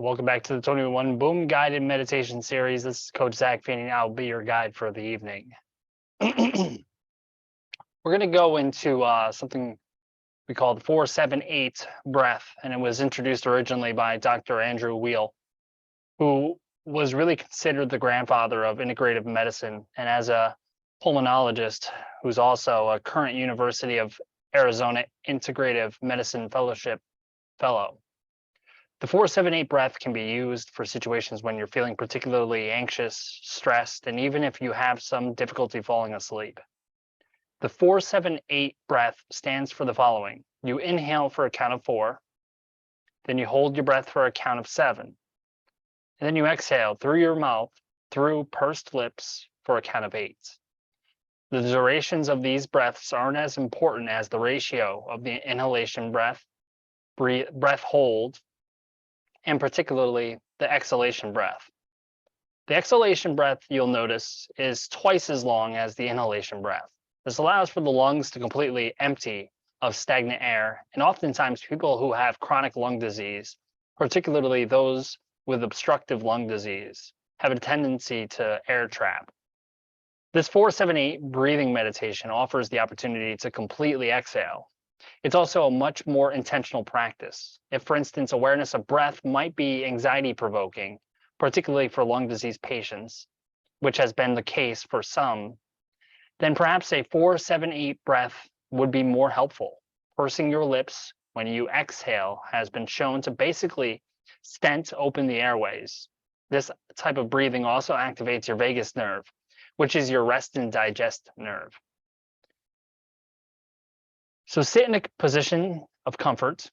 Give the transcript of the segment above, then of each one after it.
Welcome back to the 21 Boom Guided Meditation Series. This is Coach Zach Feeney. I'll be your guide for the evening. We're going to go into something we call the 4-7-8 breath, and it was introduced originally by Dr. Andrew Weil, who was really considered the grandfather of integrative medicine, and as a pulmonologist who's also a current University of Arizona Integrative Medicine Fellowship Fellow. The 4-7-8 breath can be used for situations when you're feeling particularly anxious, stressed, and even if you have some difficulty falling asleep. The 4-7-8 breath stands for the following. You inhale for a count of 4, then you hold your breath for a count of 7, and then you exhale through your mouth, through pursed lips for a count of 8. The durations of these breaths aren't as important as the ratio of the inhalation breath hold, and particularly the exhalation breath. The exhalation breath, you'll notice, is twice as long as the inhalation breath. This allows for the lungs to completely empty of stagnant air, and oftentimes people who have chronic lung disease, particularly those with obstructive lung disease, have a tendency to air trap. This 4-7-8 breathing meditation offers the opportunity to completely exhale. It's also a much more intentional practice. If, for instance, awareness of breath might be anxiety-provoking, particularly for lung disease patients, which has been the case for some, then perhaps a 4-7-8 breath would be more helpful. Pursing your lips when you exhale has been shown to basically stent open the airways. This type of breathing also activates your vagus nerve, which is your rest and digest nerve. So sit in a position of comfort.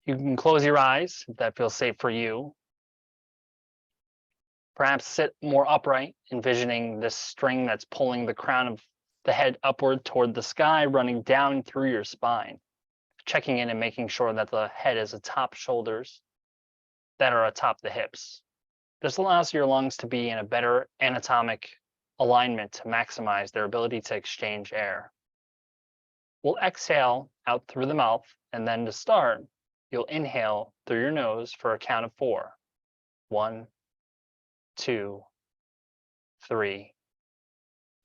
You can close your eyes if that feels safe for you. Perhaps sit more upright, envisioning this string that's pulling the crown of the head upward toward the sky, running down through your spine, checking in and making sure that the head is atop shoulders that are atop the hips. This allows your lungs to be in a better anatomic alignment to maximize their ability to exchange air. We'll exhale out through the mouth, and then to start, you'll inhale through your nose for a count of 4. 1, 2, 3,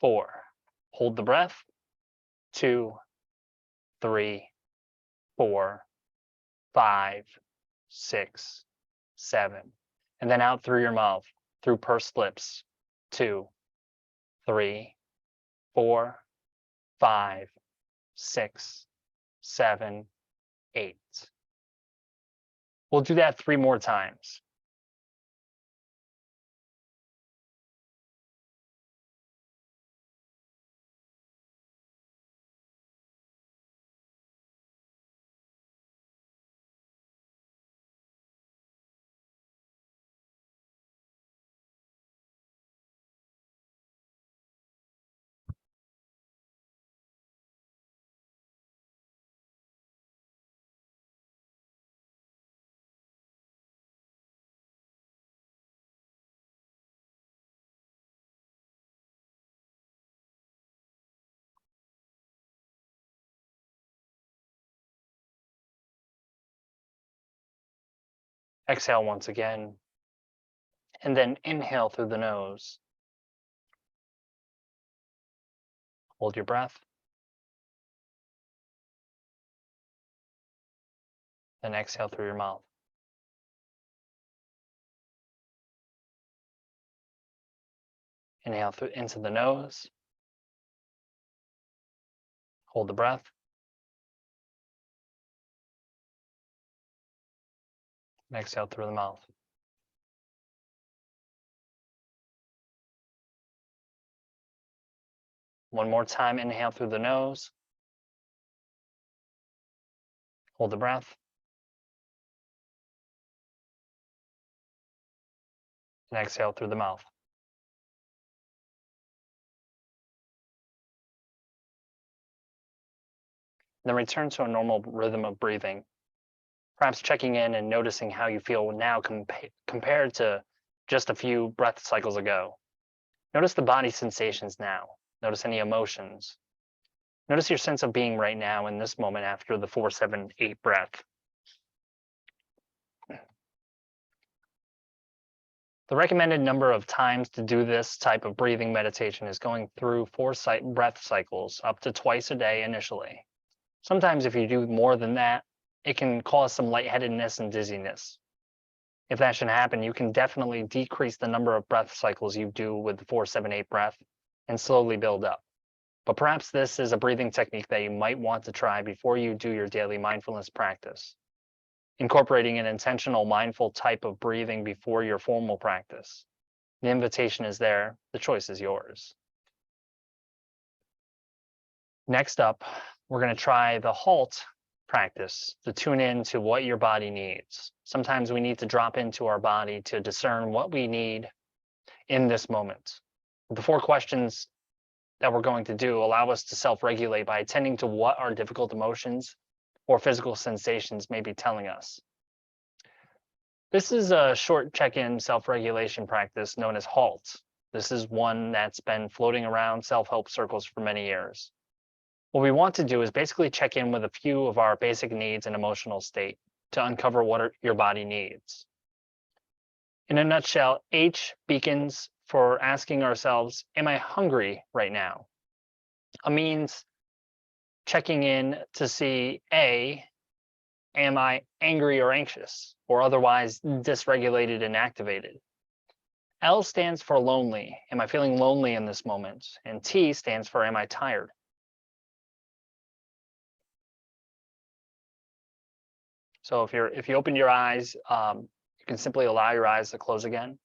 4. Hold the breath. 2, 3, 4, 5, 6, 7. And then out through your mouth, through pursed lips. 2, 3, 4, 5, 6, 7, 8. We'll do that 3 more times. Exhale once again, and then inhale through the nose. Hold your breath. Then exhale through your mouth. Inhale through into the nose. Hold the breath. And exhale through the mouth. One more time, inhale through the nose. Hold the breath. And exhale through the mouth. Then return to a normal rhythm of breathing, perhaps checking in and noticing how you feel now compared to just a few breath cycles ago. Notice the body sensations now. Notice any emotions. Notice your sense of being right now in this moment after the 4-7-8 breath. The recommended number of times to do this type of breathing meditation is going through 4 breath cycles up to twice a day initially. Sometimes if you do more than that, it can cause some lightheadedness and dizziness. If that should happen, you can definitely decrease the number of breath cycles you do with the 4-7-8 breath and slowly build up. But perhaps this is a breathing technique that you might want to try before you do your daily mindfulness practice. Incorporating an intentional mindful type of breathing before your formal practice. The invitation is there, the choice is yours. Next up, we're going to try the halt practice to tune in to what your body needs. Sometimes we need to drop into our body to discern what we need in this moment. The 4 questions that we're going to do allow us to self-regulate by attending to what our difficult emotions or physical sensations may be telling us. This is a short check-in self-regulation practice known as HALT. This is one that's been floating around self-help circles for many years. What we want to do is basically check in with a few of our basic needs and emotional state to uncover what your body needs. In a nutshell, H beacons for asking ourselves, am I hungry right now? A means checking in to see A, am I angry or anxious, or otherwise dysregulated and activated? L stands for lonely. Am I feeling lonely in this moment? And T stands for, am I tired? So if you open your eyes, you can simply allow your eyes to close again.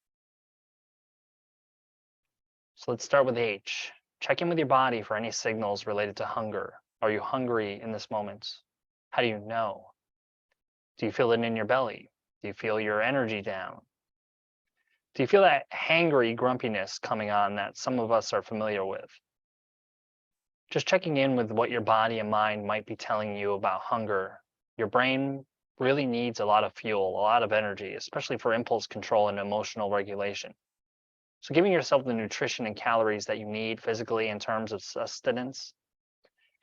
So let's start with H. Check in with your body for any signals related to hunger. Are you hungry in this moment? How do you know? Do you feel it in your belly? Do you feel your energy down? Do you feel that hangry grumpiness coming on that some of us are familiar with? Just checking in with what your body and mind might be telling you about hunger. Your brain really needs a lot of fuel, a lot of energy, especially for impulse control and emotional regulation. So giving yourself the nutrition and calories that you need physically in terms of sustenance,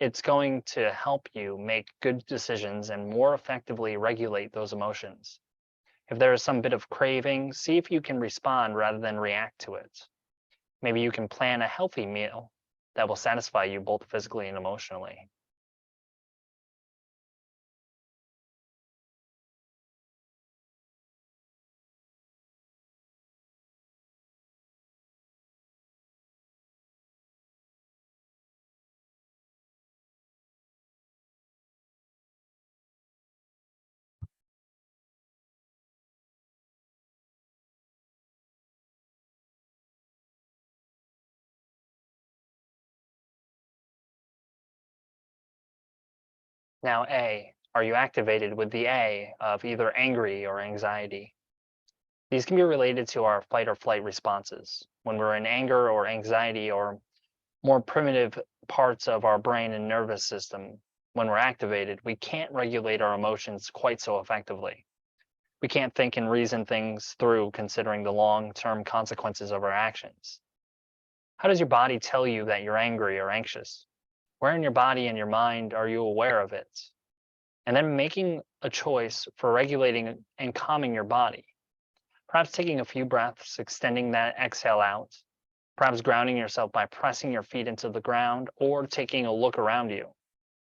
it's going to help you make good decisions and more effectively regulate those emotions. If there is some bit of craving, see if you can respond rather than react to it. Maybe you can plan a healthy meal that will satisfy you both physically and emotionally. Now A, are you activated with the A of either angry or anxiety? These can be related to our fight or flight responses. When we're in anger or anxiety or more primitive parts of our brain and nervous system, when we're activated, we can't regulate our emotions quite so effectively. We can't think and reason things through considering the long-term consequences of our actions. How does your body tell you that you're angry or anxious? Where in your body and your mind are you aware of it? And then making a choice for regulating and calming your body. Perhaps taking a few breaths, extending that exhale out, perhaps grounding yourself by pressing your feet into the ground or taking a look around you.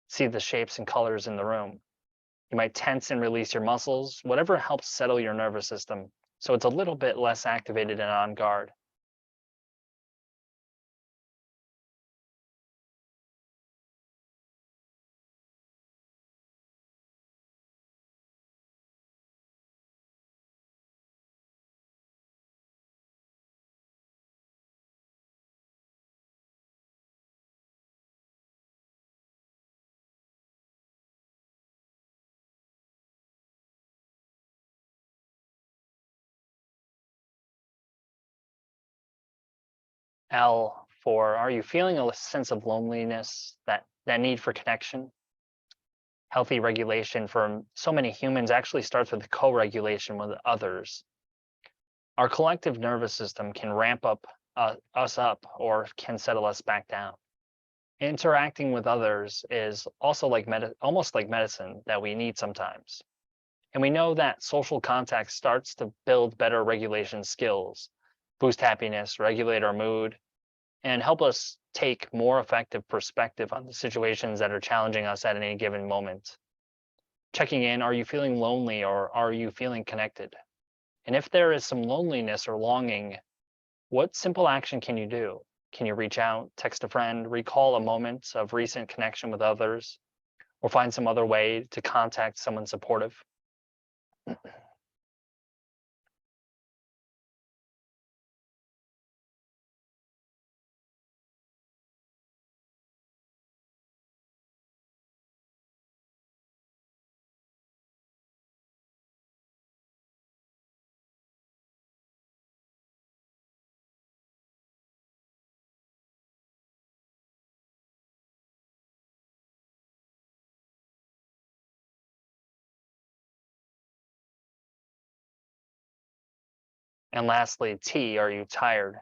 See the shapes and colors in the room. You might tense and release your muscles, whatever helps settle your nervous system so it's a little bit less activated and on guard. L for, are you feeling a sense of loneliness, that need for connection? Healthy regulation for so many humans actually starts with co-regulation with others. Our collective nervous system can ramp up us up or can settle us back down. Interacting with others is also like almost like medicine that we need sometimes. And we know that social contact starts to build better regulation skills, boost happiness, regulate our mood, and help us take more effective perspective on the situations that are challenging us at any given moment. Checking in, are you feeling lonely or are you feeling connected? And if there is some loneliness or longing, what simple action can you do? Can you reach out, text a friend, recall a moment of recent connection with others, or find some other way to contact someone supportive? And lastly, T, are you tired?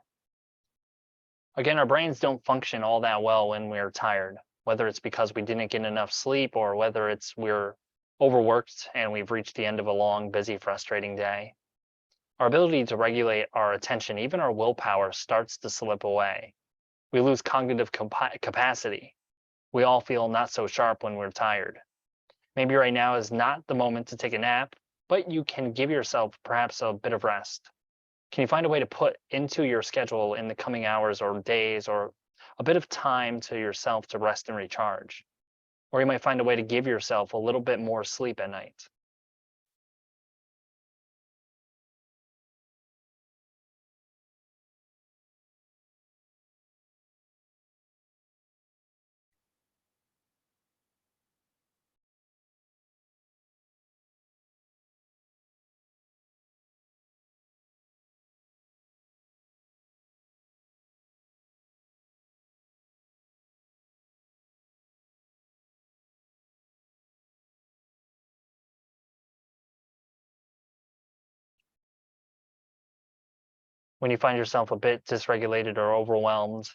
Again, our brains don't function all that well when we're tired, whether it's because we didn't get enough sleep or whether it's we're overworked and we've reached the end of a long, busy, frustrating day. Our ability to regulate our attention, even our willpower, starts to slip away. We lose cognitive capacity. We all feel not so sharp when we're tired. Maybe right now is not the moment to take a nap, but you can give yourself perhaps a bit of rest. Can you find a way to put into your schedule in the coming hours or days or a bit of time to yourself to rest and recharge? Or you might find a way to give yourself a little bit more sleep at night. When you find yourself a bit dysregulated or overwhelmed,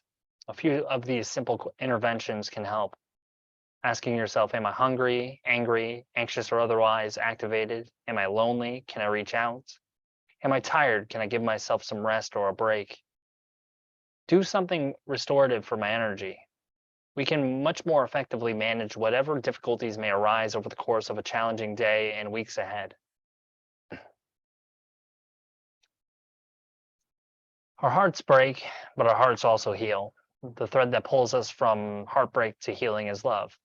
a few of these simple interventions can help. Asking yourself, am I hungry, angry, anxious, or otherwise activated? Am I lonely? Can I reach out? Am I tired? Can I give myself some rest or a break? Do something restorative for my energy. We can much more effectively manage whatever difficulties may arise over the course of a challenging day and weeks ahead. Our hearts break, but our hearts also heal. The thread that pulls us from heartbreak to healing is love.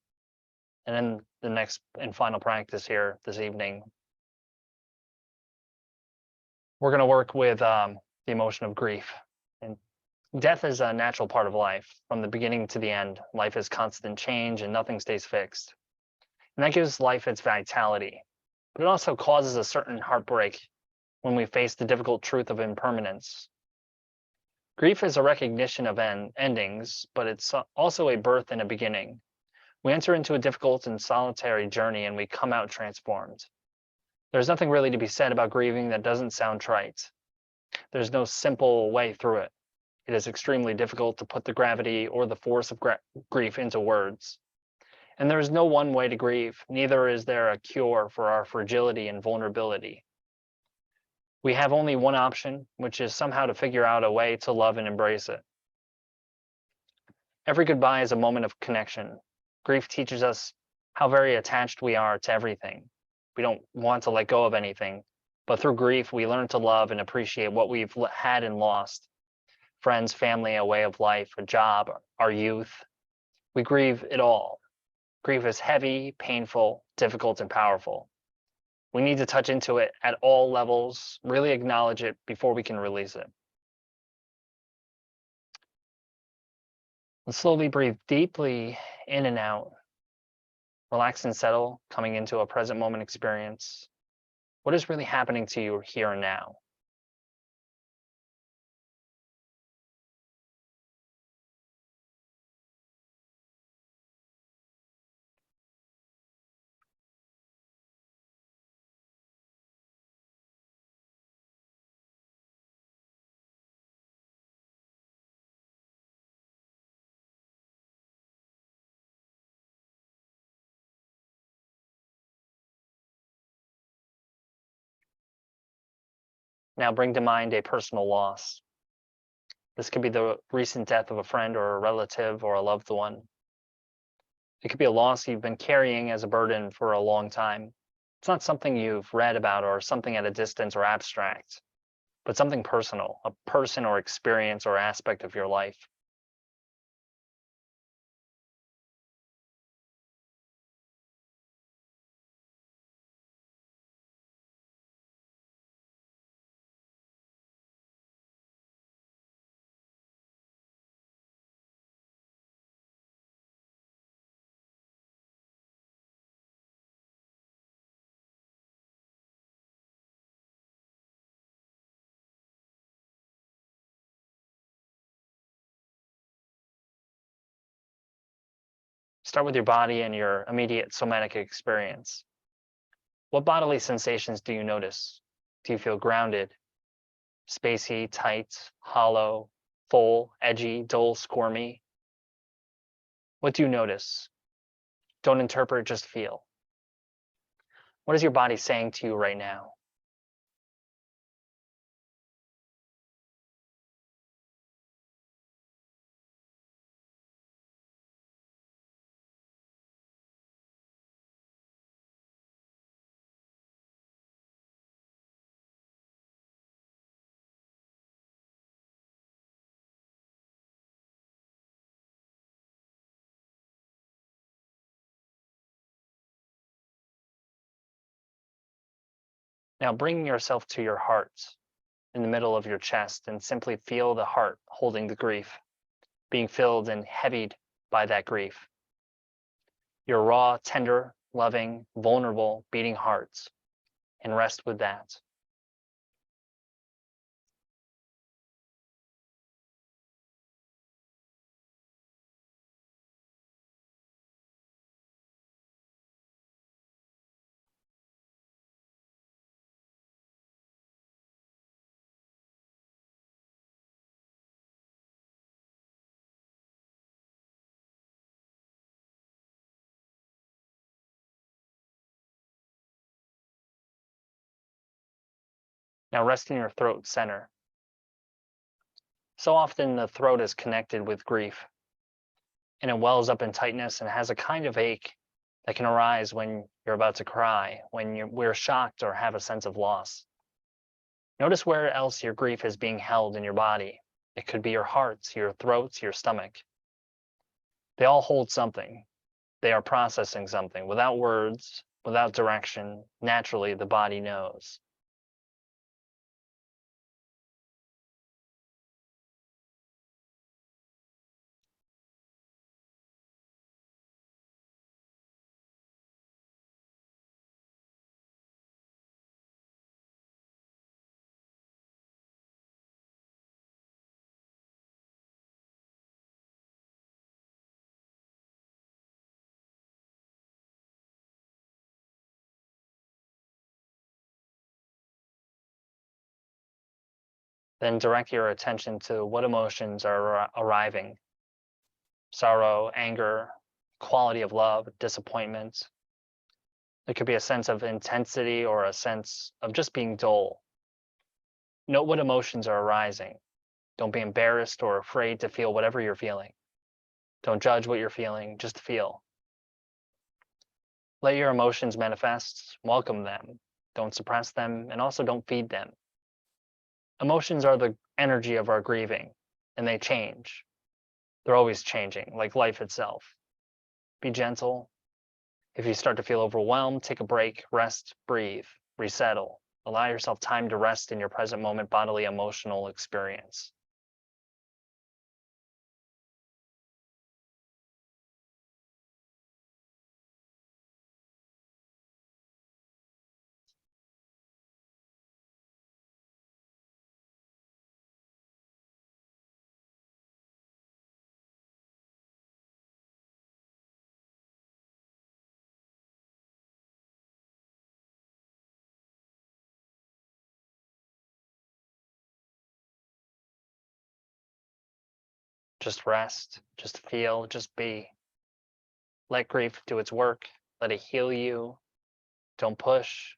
And in the next and final practice here this evening, we're going to work with the emotion of grief. And death is a natural part of life. From the beginning to the end, life is constant change and nothing stays fixed. And that gives life its vitality. But it also causes a certain heartbreak when we face the difficult truth of impermanence. Grief is a recognition of endings, but it's also a birth and a beginning. We enter into a difficult and solitary journey and we come out transformed. There's nothing really to be said about grieving that doesn't sound trite. There's no simple way through it. It is extremely difficult to put the gravity or the force of grief into words. And there is no one way to grieve, neither is there a cure for our fragility and vulnerability. We have only one option, which is somehow to figure out a way to love and embrace it. Every goodbye is a moment of connection. Grief teaches us how very attached we are to everything. We don't want to let go of anything, but through grief, we learn to love and appreciate what we've had and lost. Friends, family, a way of life, a job, our youth. We grieve it all. Grief is heavy, painful, difficult, and powerful. We need to touch into it at all levels, really acknowledge it before we can release it. Let's slowly breathe deeply in and out. Relax and settle, coming into a present moment experience. What is really happening to you here and now? Now bring to mind a personal loss. This could be the recent death of a friend or a relative or a loved one. It could be a loss you've been carrying as a burden for a long time. It's not something you've read about or something at a distance or abstract, but something personal, a person or experience or aspect of your life. Start with your body and your immediate somatic experience. What bodily sensations do you notice? Do you feel grounded, spacey, tight, hollow, full, edgy, dull, squirmy? What do you notice? Don't interpret, just feel. What is your body saying to you right now? Now bring yourself to your heart in the middle of your chest and simply feel the heart holding the grief, being filled and heavied by that grief. Your raw, tender, loving, vulnerable, beating hearts, and rest with that. Now rest in your throat center. So often the throat is connected with grief, and it wells up in tightness and has a kind of ache that can arise when you're about to cry, when we're shocked or have a sense of loss. Notice where else your grief is being held in your body. It could be your heart, your throat, your stomach. They all hold something. They are processing something. Without words, without direction, naturally the body knows. Then direct your attention to what emotions are arriving. Sorrow, anger, quality of love, disappointment. It could be a sense of intensity or a sense of just being dull. Note what emotions are arising. Don't be embarrassed or afraid to feel whatever you're feeling. Don't judge what you're feeling, just feel. Let your emotions manifest, welcome them. Don't suppress them, and also don't feed them. Emotions are the energy of our grieving, and they change. They're always changing, like life itself. Be gentle. If you start to feel overwhelmed, take a break, rest, breathe, resettle. Allow yourself time to rest in your present moment bodily emotional experience. Just rest, just feel, just be. Let grief do its work. Let it heal you. Don't push.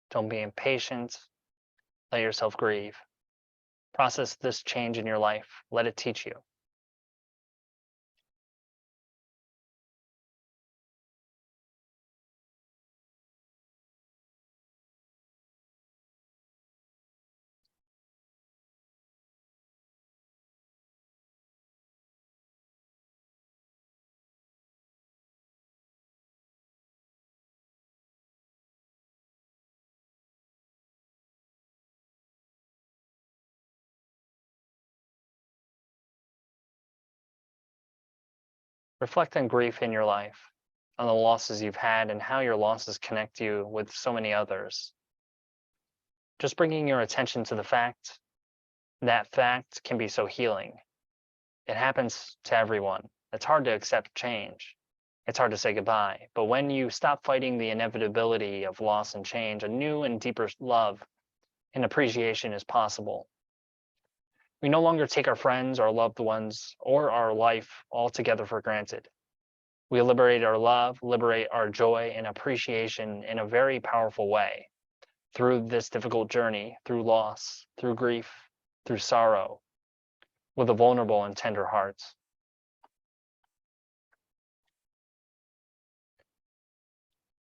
Don't be impatient. Let yourself grieve. Process this change in your life. Let it teach you. Reflect on grief in your life, on the losses you've had, and how your losses connect you with so many others. Just bringing your attention to the fact that fact can be so healing. It happens to everyone. It's hard to accept change. It's hard to say goodbye. But when you stop fighting the inevitability of loss and change, a new and deeper love and appreciation is possible. We no longer take our friends, our loved ones, or our life altogether for granted. We liberate our love, liberate our joy and appreciation in a very powerful way through this difficult journey, through loss, through grief, through sorrow, with a vulnerable and tender heart.